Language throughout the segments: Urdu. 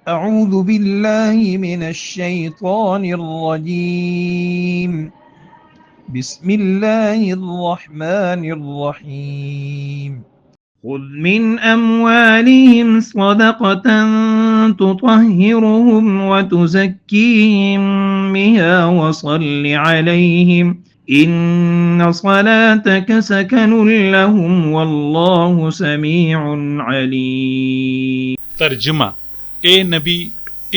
أعوذ بالله من الشيطان الرجيم بسم الله الرحمن الرحيم خذ من أموالهم صدقة تطهرهم وتزكيهم بها وصل عليهم إن صلاتك سكن لهم والله سميع عليم۔ ترجمہ: اے نبی،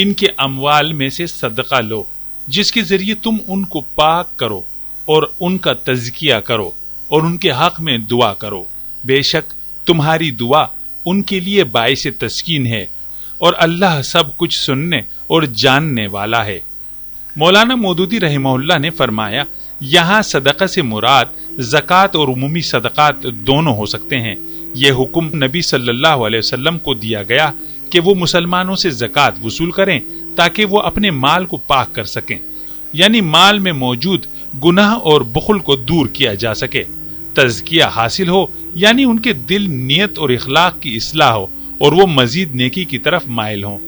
ان کے اموال میں سے صدقہ لو جس کے ذریعے تم ان کو پاک کرو اور ان کا تزکیہ کرو اور ان کے حق میں دعا کرو، بے شک تمہاری دعا ان کے لیے باعث تسکین ہے اور اللہ سب کچھ سننے اور جاننے والا ہے۔ مولانا مودودی رحمہ اللہ نے فرمایا، یہاں صدقہ سے مراد زکوٰۃ اور عمومی صدقات دونوں ہو سکتے ہیں۔ یہ حکم نبی صلی اللہ علیہ وسلم کو دیا گیا کہ وہ مسلمانوں سے زکوٰۃ وصول کریں تاکہ وہ اپنے مال کو پاک کر سکیں، یعنی مال میں موجود گناہ اور بخل کو دور کیا جا سکے، تزکیہ حاصل ہو یعنی ان کے دل، نیت اور اخلاق کی اصلاح ہو اور وہ مزید نیکی کی طرف مائل ہوں۔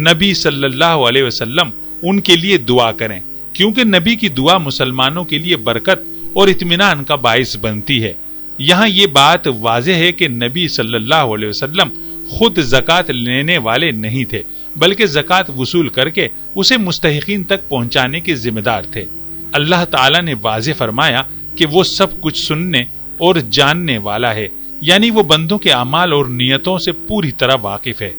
نبی صلی اللہ علیہ وسلم ان کے لیے دعا کریں کیونکہ نبی کی دعا مسلمانوں کے لیے برکت اور اطمینان کا باعث بنتی ہے۔ یہاں یہ بات واضح ہے کہ نبی صلی اللہ علیہ وسلم خود زکوٰۃ لینے والے نہیں تھے بلکہ زکوٰۃ وصول کر کے اسے مستحقین تک پہنچانے کے ذمہ دار تھے۔ اللہ تعالیٰ نے واضح فرمایا کہ وہ سب کچھ سننے اور جاننے والا ہے، یعنی وہ بندوں کے اعمال اور نیتوں سے پوری طرح واقف ہے۔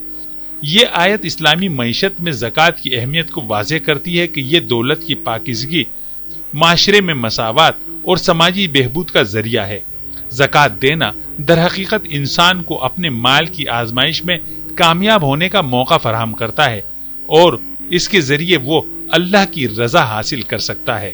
یہ آیت اسلامی معیشت میں زکوٰۃ کی اہمیت کو واضح کرتی ہے کہ یہ دولت کی پاکیزگی، معاشرے میں مساوات اور سماجی بہبود کا ذریعہ ہے۔ زکوٰۃ دینا در حقیقت انسان کو اپنے مال کی آزمائش میں کامیاب ہونے کا موقع فراہم کرتا ہے اور اس کے ذریعے وہ اللہ کی رضا حاصل کر سکتا ہے۔